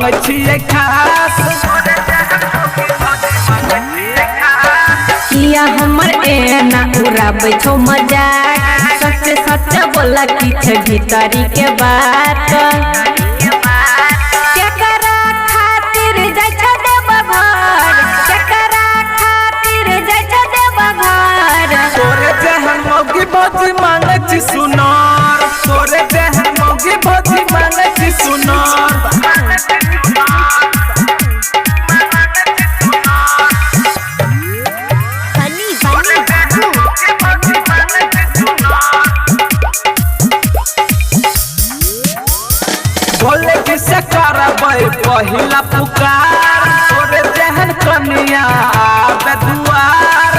मांगे छिए खास किया हमर एना उड़ाबै छौ मजाक सच सच बोला किछ भीतरी के बात केकरा खातिर जाइ छ देवघर केकरा खातिर जाइ छ देवघर तोरे जहन मौगी भौजी मांगे छी सुनार तोरे जहन मौगी भौजी मांगे छी सुनार बोले किसे करबै पहिला पुकार तोरे जहन कनिया आबे दुआर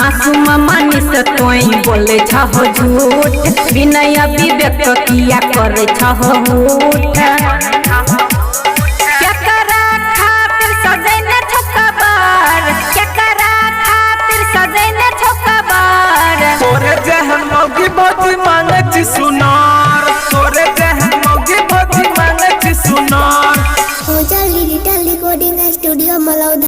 मासूम मनीष तोई बोले छहो झूठ विनय विवेक किया करे छहो झूठ केकरा खातिर सजैने छौ कबर केकरा खातिर सजैने छौ कबर तोरे जहन मौगी भौजी मांगे छी सुनार